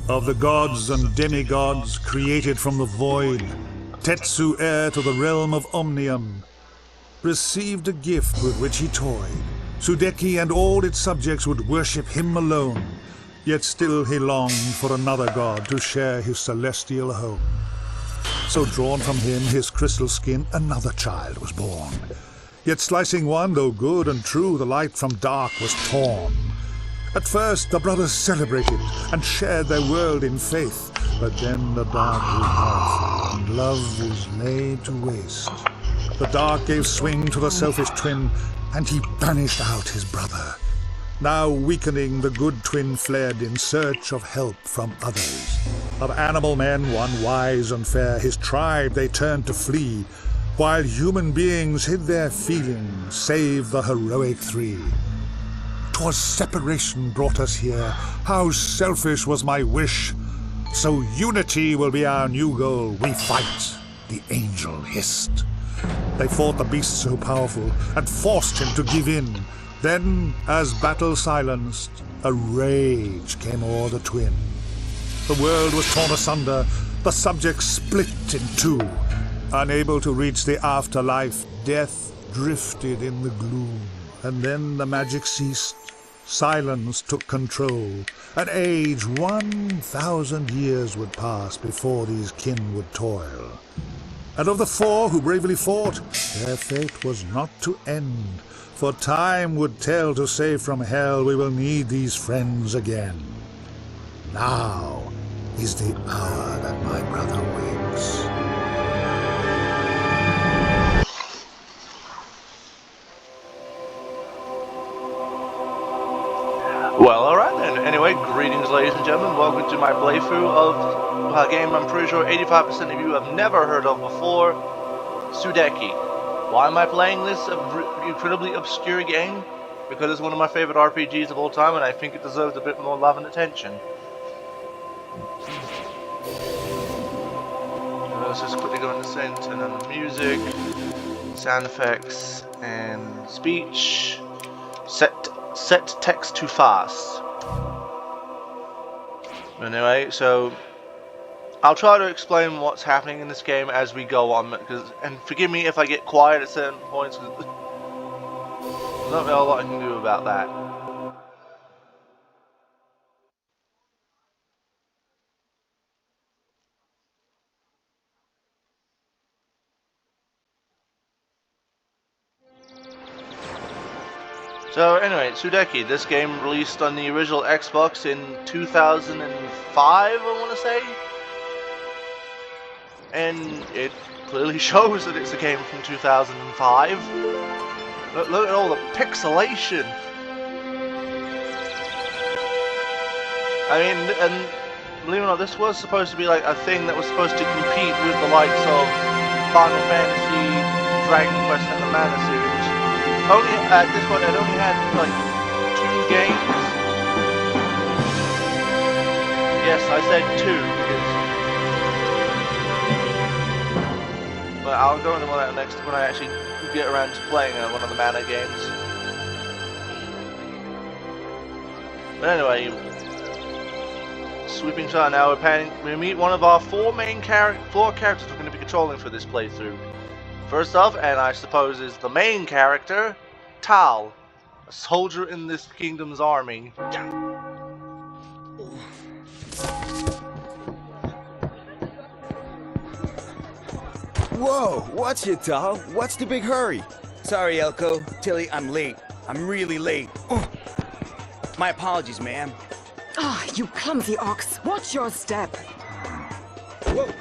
Of the gods and demigods created from the void, Tetsu, heir to the realm of Omnium, received a gift with which he toyed. Sudeki and all its subjects would worship him alone, yet still he longed for another god to share his celestial home. So drawn from him, his crystal skin, another child was born. Yet slicing one, though good and true, the light from dark was torn. At first the brothers celebrated and shared their world in faith, but then the dark grew powerful and love was laid to waste. The dark gave swing to the selfish twin, and he banished out his brother. Now weakening, the good twin fled in search of help from others. Of animal men, one wise and fair, his tribe they turned to flee, while human beings hid their feelings, save the heroic three. 'Twas separation brought us here. How selfish was my wish. So unity will be our new goal. We fight, the angel hissed. They fought the beast so powerful and forced him to give in. Then, as battle silenced, a rage came o'er the twin. The world was torn asunder, the subjects split in two. Unable to reach the afterlife, death drifted in the gloom. And then the magic ceased. Silence took control. An age 1,000 years would pass before these kin would toil. And of the four who bravely fought, their fate was not to end. For time would tell to save from hell we will need these friends again. Now is the hour that my brother wakes. Well, alright then. Anyway, greetings ladies and gentlemen. Welcome to my playthrough of a game I'm pretty sure 85% of you have never heard of before, Sudeki. Why am I playing this incredibly obscure game? Because it's one of my favorite RPGs of all time and I think it deserves a bit more love and attention. Let's just quickly go into sync, turn on the music, sound effects, and speech. Set text to fast. Anyway, so I'll try to explain what's happening in this game as we go on, and forgive me if I get quiet at certain points, because there's not really a lot I can do about that. So anyway, Sudeki, this game released on the original Xbox in 2005, I want to say? And it clearly shows that it's a game from 2005. Look at all the pixelation! I mean, and believe it or not, this was supposed to be like a thing that was supposed to compete with the likes of Final Fantasy, Dragon Quest, and the Mana series. Only at this point, I'd only had like 2 games. Yes, I said 2 because. But I'll go into that next when I actually get around to playing one of the Mana games. But anyway, sweeping shot. Now we meet one of our 4 characters we're going to be controlling for this playthrough. First off, and I suppose is the main character, Tal, a soldier in this kingdom's army. Whoa, what's it, Tal? What's the big hurry? Sorry, Elko. Tilly, I'm late. I'm really late. My apologies, ma'am. Ah, you clumsy ox. Watch your step. Whoa.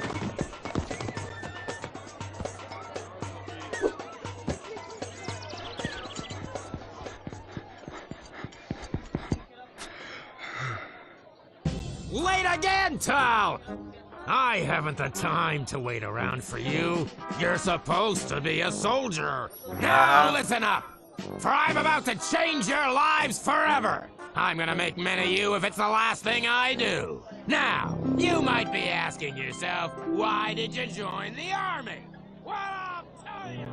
Late again, Tal! I haven't the time to wait around for you. You're supposed to be a soldier. Now listen up, for I'm about to change your lives forever. I'm gonna make men of you if it's the last thing I do. Now, you might be asking yourself, why did you join the army? Well, I'll tell you.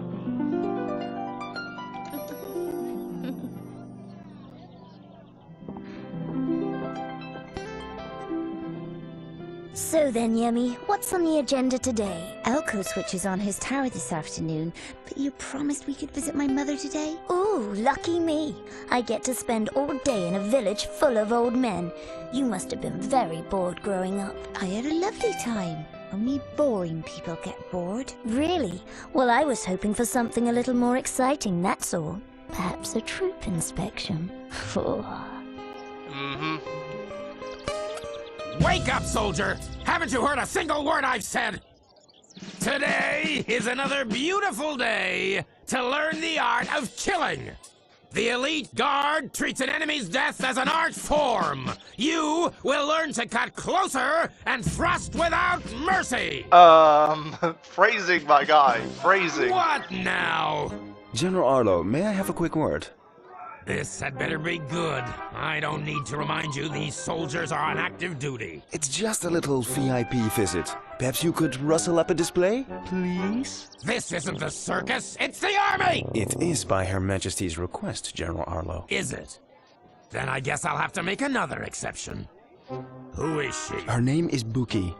So then, Yemi, what's on the agenda today? Elko switches on his tower this afternoon, but you promised we could visit my mother today? Ooh, lucky me. I get to spend all day in a village full of old men. You must have been very bored growing up. I had a lovely time. Only boring people get bored. Really? Well, I was hoping for something a little more exciting, that's all. Perhaps a troop inspection. Mm-hmm. Wake up, soldier! Haven't you heard a single word I've said? Today is another beautiful day to learn the art of killing. The elite guard treats an enemy's death as an art form. You will learn to cut closer and thrust without mercy. Phrasing, my guy. Phrasing. What now? General Arlo, may I have a quick word? This had better be good. I don't need to remind you these soldiers are on active duty. It's just a little VIP visit. Perhaps you could rustle up a display, please? This isn't the circus, it's the army! It is by Her Majesty's request, General Arlo. Is it? Then I guess I'll have to make another exception. Who is she? Her name is Buki.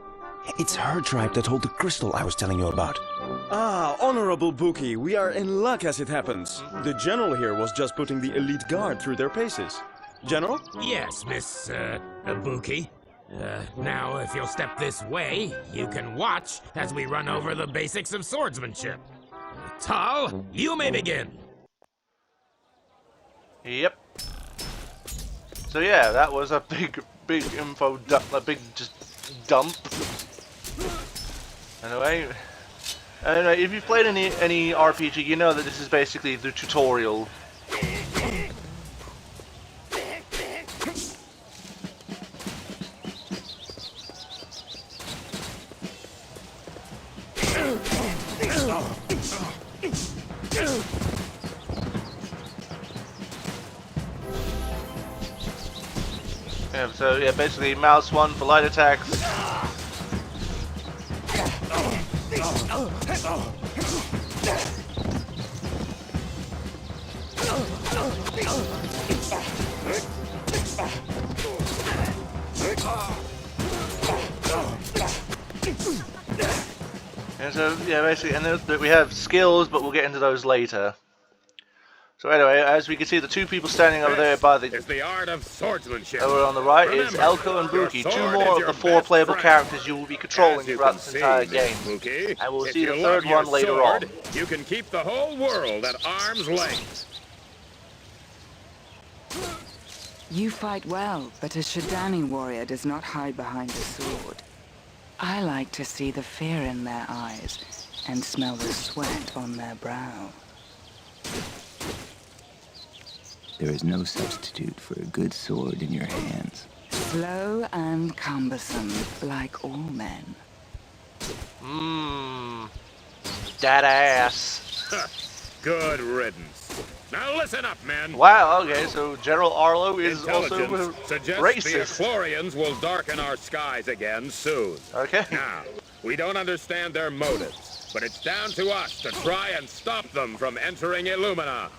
It's her tribe that hold the crystal I was telling you about. Ah, Honorable Buki, we are in luck as it happens. The General here was just putting the elite guard through their paces. General? Yes, Miss, Ibuki. Now, if you'll step this way, you can watch as we run over the basics of swordsmanship. Tal, you may begin. Yep. So yeah, that was a big info dump, a big just dump. Anyway, if you've played any RPG, you know that this is basically the tutorial. Yeah, so yeah, basically mouse 1 for light attacks. And so yeah, basically, and then we have skills, but we'll get into those later. So anyway, as we can see, the two people standing over there by the is the art of swordsmanship. over on the right is Remember, Elko and your Buki, sword two is more of your the 4 best playable friend. characters you will be controlling As you throughout can this see, entire Miss game. Buki, And we'll if see the you third love your one later sword, on. You can keep the whole world at arm's length. You fight well, but a Shadani warrior does not hide behind a sword. I like to see the fear in their eyes and smell the sweat on their brow. There is no substitute for a good sword in your hands. Slow and cumbersome, like all men. That ass. Good riddance. Now listen up, men. Wow, okay, so General Arlo is also Intelligence suggests racist. the Echlorians will darken our skies again soon. Okay. Now, we don't understand their motives, but it's down to us to try and stop them from entering Illumina.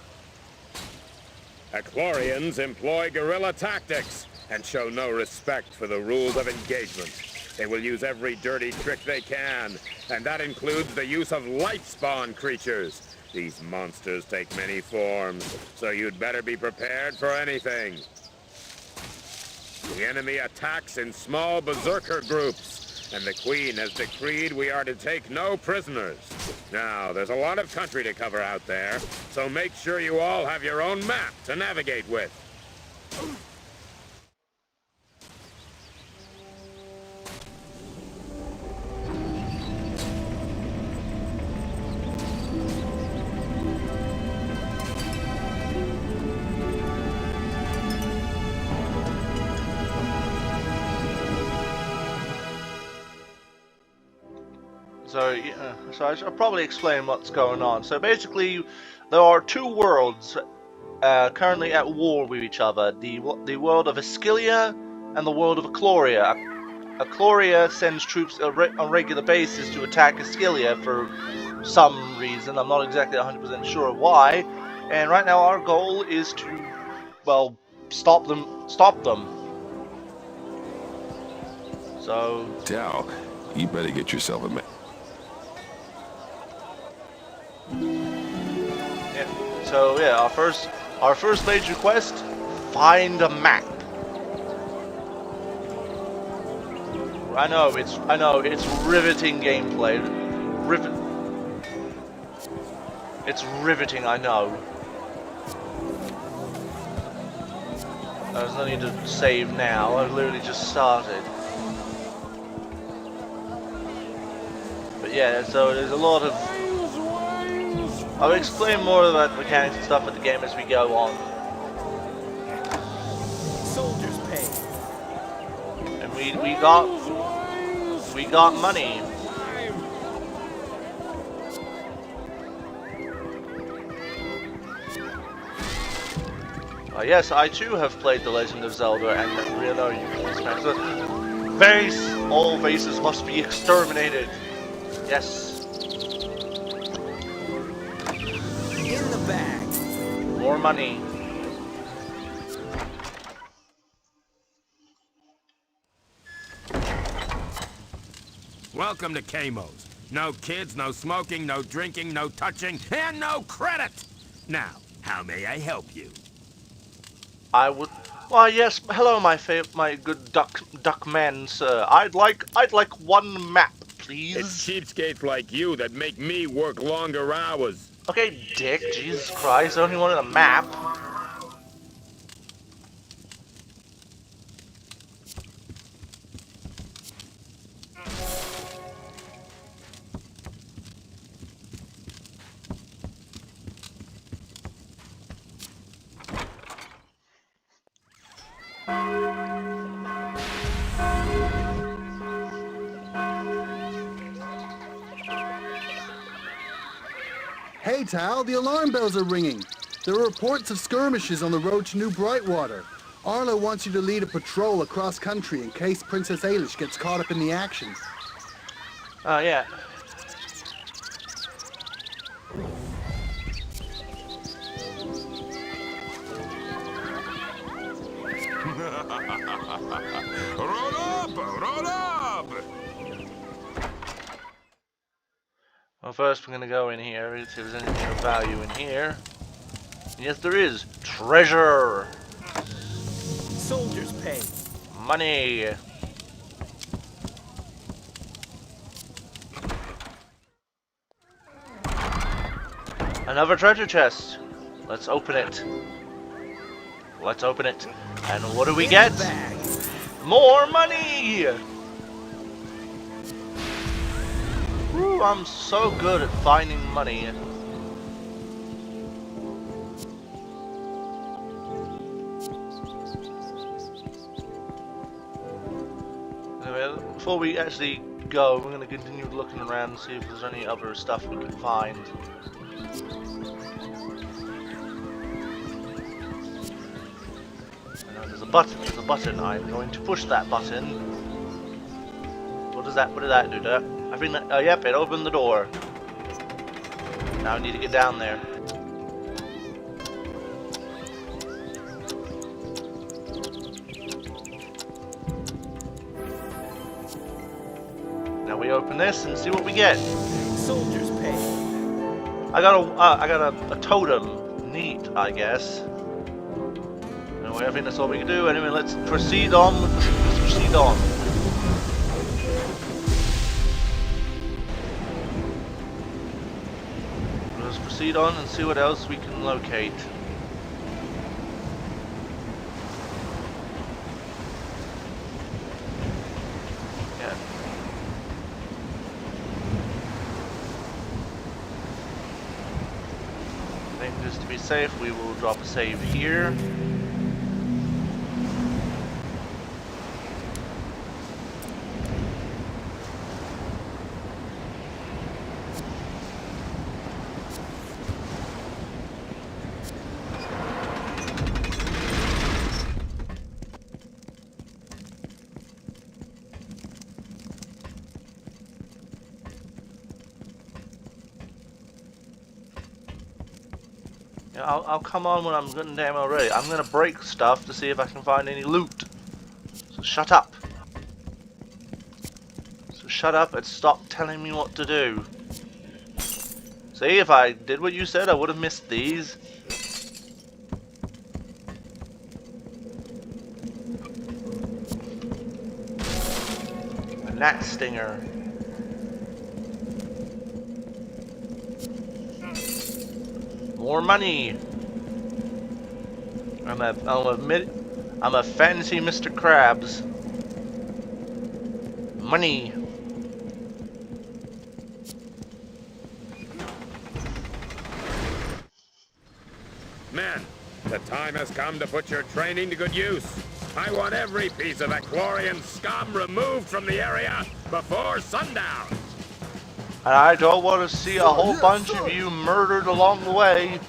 Echlorians employ guerrilla tactics and show no respect for the rules of engagement. They will use every dirty trick they can, and that includes the use of light spawn creatures. These monsters take many forms, so you'd better be prepared for anything. The enemy attacks in small berserker groups, and the Queen has decreed we are to take no prisoners. Now, there's a lot of country to cover out there, so make sure you all have your own map to navigate with. So I should probably explain what's going on. So basically, there are 2 worlds currently at war with each other. The world of Ascilia and the world of Ecloria. Ecloria sends troops on a regular basis to attack Ascilia for some reason. I'm not exactly 100% sure why. And right now our goal is to, well, stop them. So... Tal, you better get yourself a map. Yeah. So yeah, our first major quest, find a map. I know it's riveting gameplay. It's riveting, I know. There's no need to save now. I've literally just started. But yeah, so there's a lot of... I'll explain more about the mechanics and stuff of the game as we go on. Soldiers pay. And we got money. Yes, I too have played The Legend of Zelda, and we know you can smash the face. All faces must be exterminated. Yes. In the bag. More money. Welcome to Kamo's. No kids, no smoking, no drinking, no touching, and no credit! Now, how may I help you? I would... Why, yes, hello, my good duck man, sir. I'd like one map, please. It's cheapskates like you that make me work longer hours. Okay, dick, Jesus Christ, I only wanted a map. Hey, Tal, the alarm bells are ringing. There are reports of skirmishes on the road to New Brightwater. Arlo wants you to lead a patrol across country in case Princess Ailish gets caught up in the action. Oh, yeah. Roll up! Well, first we're gonna go in here and see if there's anything of value in here. Yes, there is. Treasure! Soldiers pay. Money! Another treasure chest. Let's open it. Let's open it. And what do we get? More money! Woo, I'm so good at finding money. Anyway, before we actually go, we're going to continue looking around and see if there's any other stuff we can find. There's a button. There's a button. I'm going to push that button. What does that do? I think that, yep, it opened the door. Now I need to get down there. Now we open this and see what we get. Soldiers pay. I got a totem. Neat, I guess. Anyway, I think that's all we can do. Anyway, let's proceed on. Let's proceed on. Let's proceed on and see what else we can locate. Yeah. I think just to be safe, we will drop a save here. Yeah, I'll come on when I'm good and damn well ready. I'm gonna break stuff to see if I can find any loot. So shut up. shut up and stop telling me what to do. See, if I did what you said, I would have missed these. A gnat stinger. More money. I'm a fancy Mr. Krabs. Money. Men, the time has come to put your training to good use. I want every piece of Aquarian scum removed from the area before sundown. And I don't want to see a whole bunch of you murdered along the way.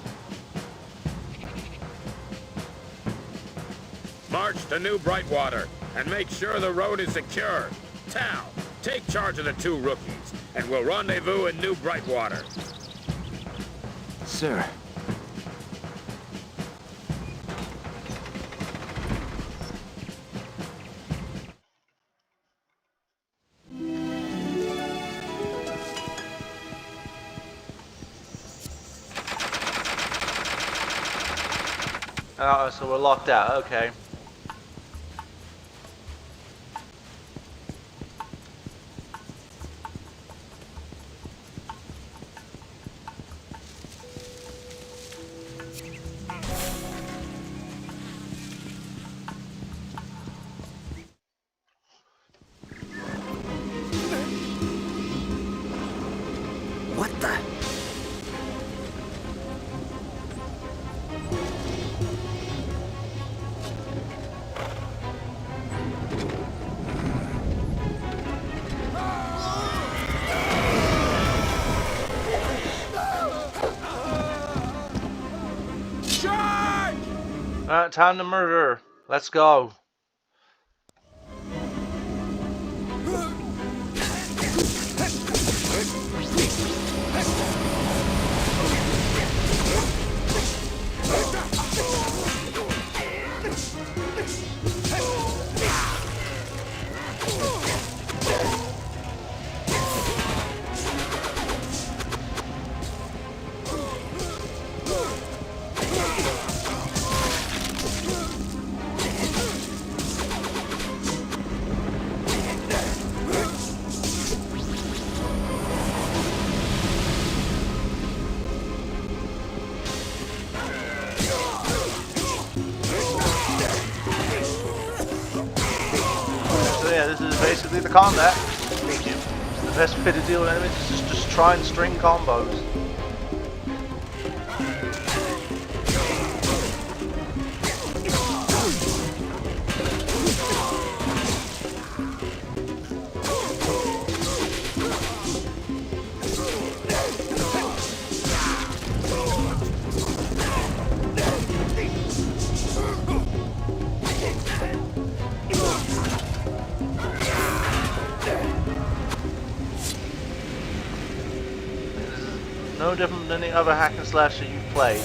March to New Brightwater and make sure the road is secure. Tal, take charge of the 2 rookies, and we'll rendezvous in New Brightwater. Sir. Oh, so we're locked out, okay. What the? Time to murder. Let's go. This is basically the combat. The best way to deal with enemies is just try and string combos. No different than any other hack and slasher you've played.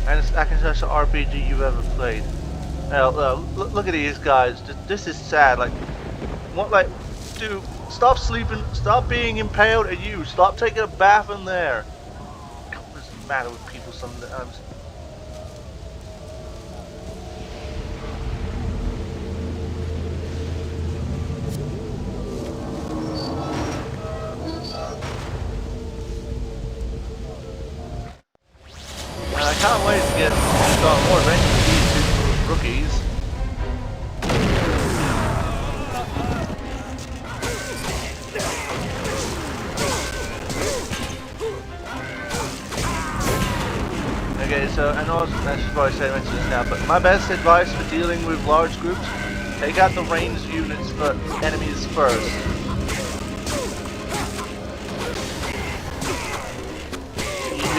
And it's hack and slasher RPG you've ever played. Look at these guys. This is sad. Like, what? Like, dude, stop sleeping. Stop being impaled at you. Stop taking a bath in there. What's the matter with people sometimes? I can't wait to get more adventures with these 2 rookies. Okay, so I know I should probably say mention this now, but my best advice for dealing with large groups: take out the ranged units for enemies first.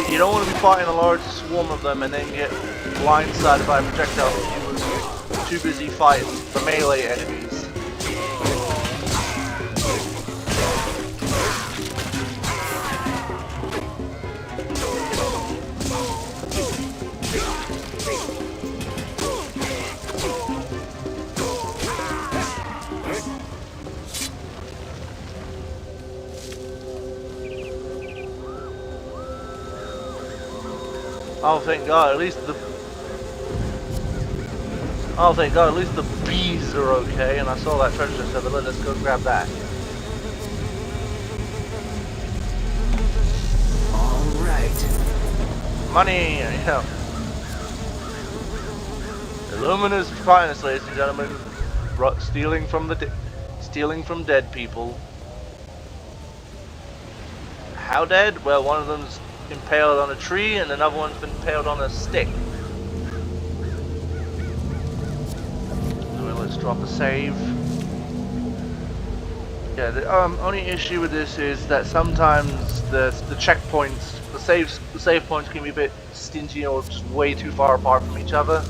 You don't want to be fighting a large swarm of them and then get blindsided by a projectile because you were too busy fighting the melee enemies. Oh, thank God, at least the... Oh, thank God, at least the bees are okay, and I saw that treasure chest over there. Let's go grab that. Alright. Money! Yeah. Illumina's finest, ladies and gentlemen. Stealing from dead people. How dead? Well, one of them's impaled on a tree, and another one's been impaled on a stick. So let's drop a save. Yeah, the only issue with this is that sometimes the checkpoints, the save points can be a bit stingy or just way too far apart from each other.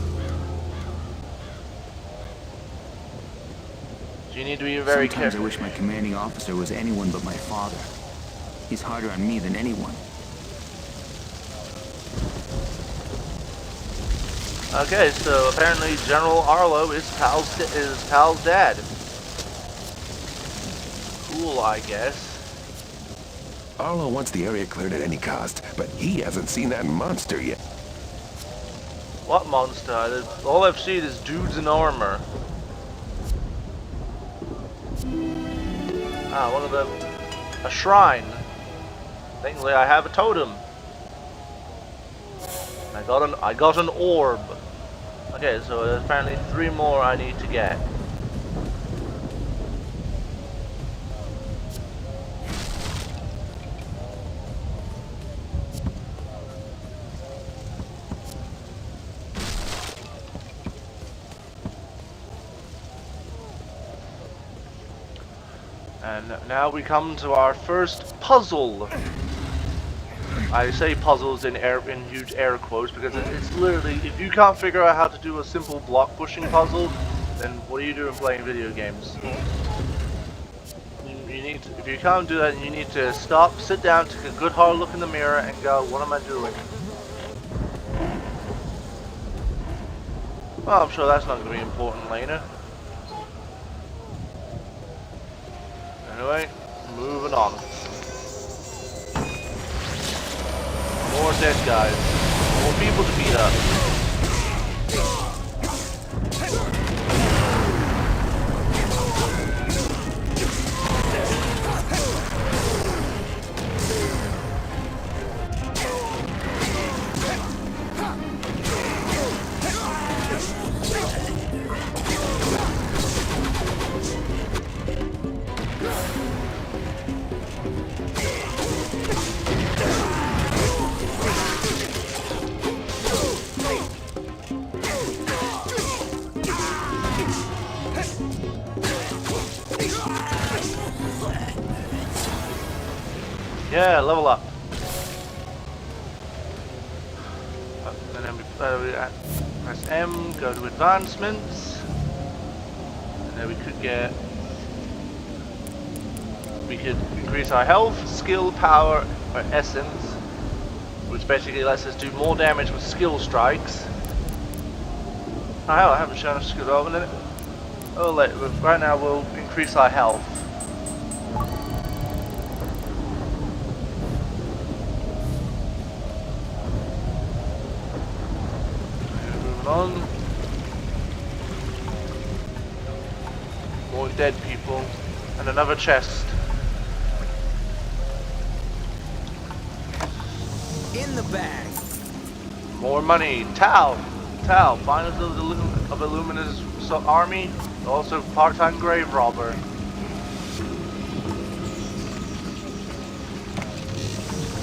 So you need to be very Sometimes careful. I wish my commanding officer was anyone but my father. He's harder on me than anyone. Okay, so apparently General Arlo is Pal's dad. Cool, I guess. Arlo wants the area cleared at any cost, but he hasn't seen that monster yet. What monster? All I've seen is dudes in armor. Ah, one of them. A shrine. Thankfully, I have a totem. I got an orb. Okay, so there's apparently 3 more I need to get. And now we come to our first puzzle. I say puzzles in huge air quotes because it's literally, if you can't figure out how to do a simple block pushing puzzle, then what are you doing playing video games? You need to, if you can't do that, you need to stop, sit down, take a good hard look in the mirror, and go, what am I doing? Well, I'm sure that's not going to be important later. Anyway, moving on. More dead guys. More people to beat up. Yeah, level up. And then we press M, go to advancements. And then we could increase our health, skill, power, or essence, which basically lets us do more damage with skill strikes. Oh hell, I haven't shown a skill over. Oh, right now we'll increase our health. On. More dead people. And another chest. In the bag. More money. Tal, finest of Illumina's army. Also part-time grave robber.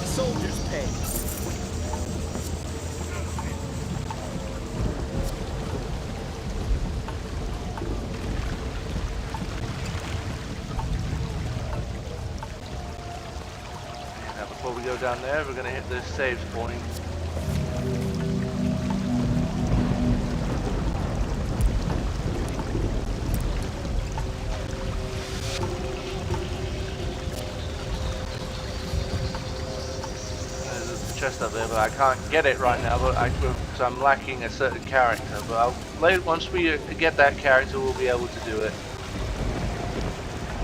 Soldiers pay. Before we go down there, we're going to hit this save point. There's a chest up there, but I can't get it right now, but because I'm lacking a certain character. But once we get that character, we'll be able to do it.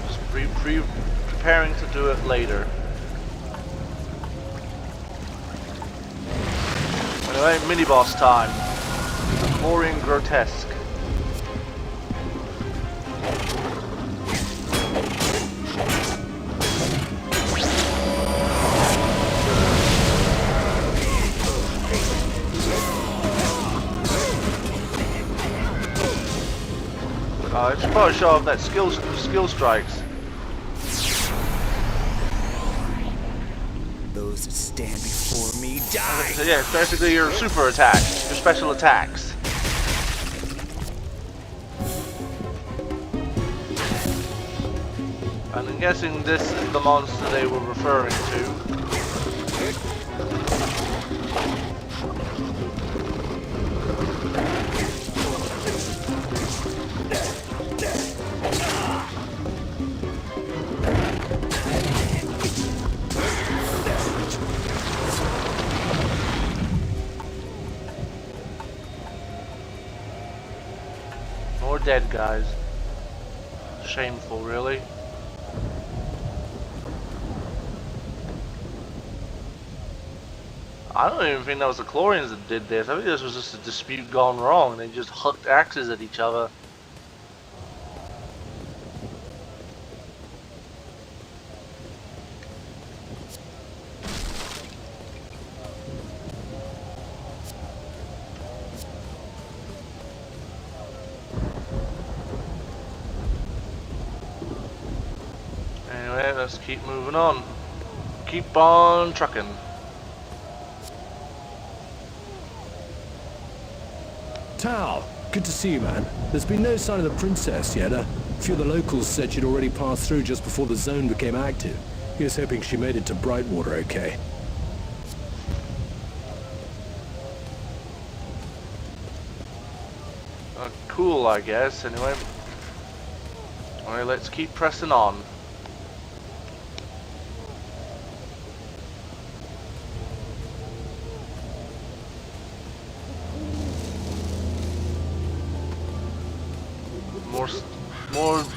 Just preparing to do it later. Anyway, mini boss time. Chlorine Grotesque. I should probably show off that skill strikes. Those that stand before me die. So yeah, it's basically your super attacks, your special attacks. And I'm guessing this is the monster they were referring to. More dead guys. Shameful, really. I don't even think that was the Chlorians that did this. I think this was just a dispute gone wrong. They just hucked axes at each other. Anyway, let's keep moving on. Keep on trucking. Tao, good to see you, man. There's been no sign of the princess yet. A few of the locals said she'd already passed through just before the zone became active. Here's hoping she made it to Brightwater okay. Cool, I guess. Anyway. Alright, let's keep pressing on.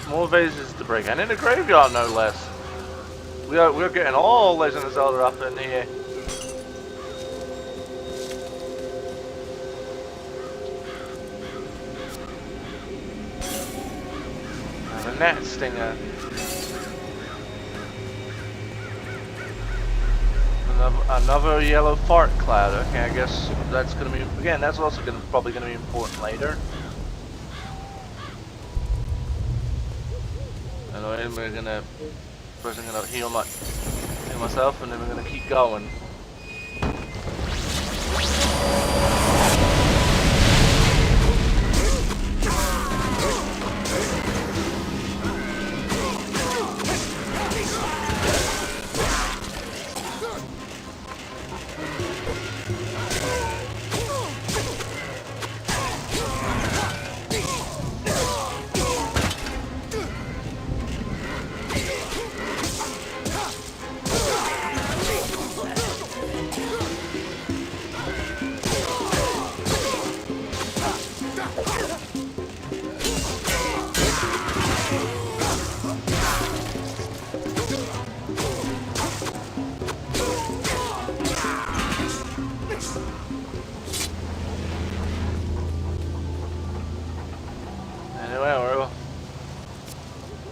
More vases to break, and in a graveyard, no less. We're getting all Legend of Zelda up in here. And a net stinger. Another yellow fart cloud. Okay, I guess that's gonna be again. That's also probably gonna be important later. And we're gonna first I'm gonna heal myself, and then we're gonna keep going.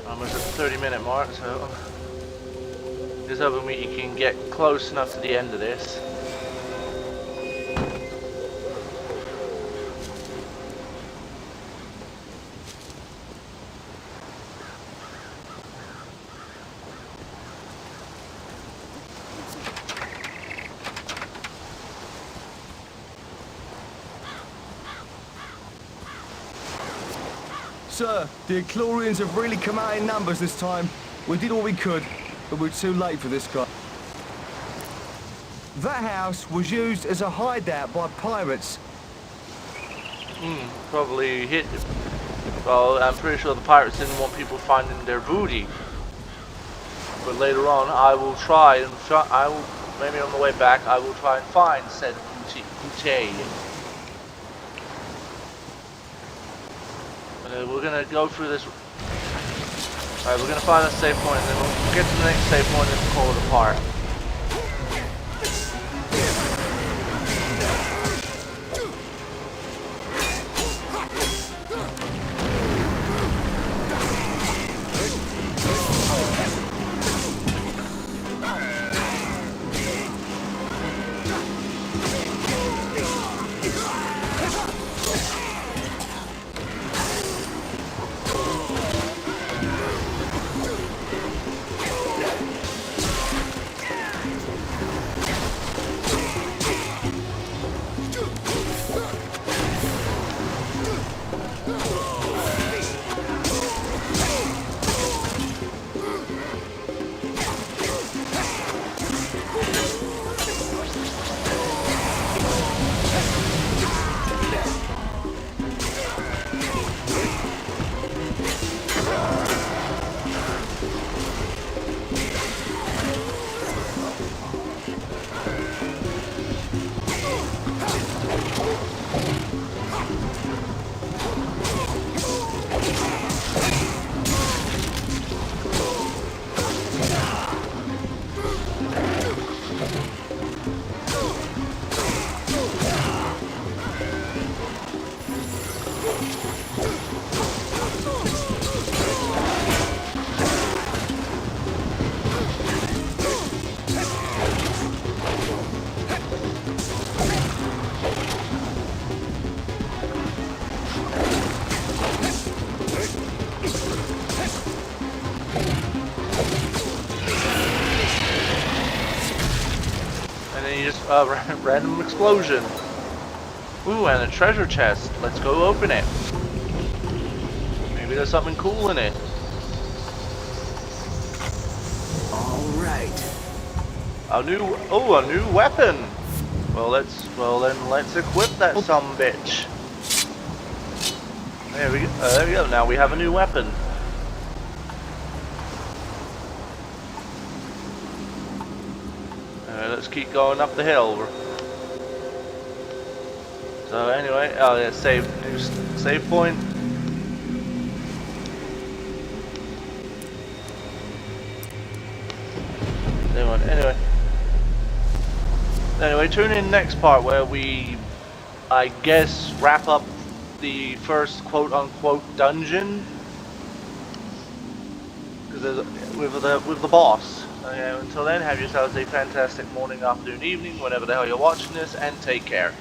Almost at the 30-minute mark, so just hoping we can get close enough to the end of this. Sir, the Echlorians have really come out in numbers this time. We did all we could, but we're too late for this guy. That house was used as a hideout by pirates. Probably hit. Well, I'm pretty sure the pirates didn't want people finding their booty. But later on, I will try and maybe on the way back, I will try and find said booty. We're gonna go through this. Alright, we're gonna find a save point, and then we'll get to the next save point and pull it apart. just random explosion. Ooh, and a treasure chest. Let's go open it. Maybe there's something cool in it. All right. A new weapon. Well, let's equip that sumbitch. There we go. There we go. Now we have a new weapon. Let's keep going up the hill. So anyway, oh yeah, new save point. Anyway, tune in next part where we, I guess, wrap up the first quote-unquote dungeon with the boss. Okay, until then, have yourselves a fantastic morning, afternoon, evening, whenever the hell you're watching this, and take care.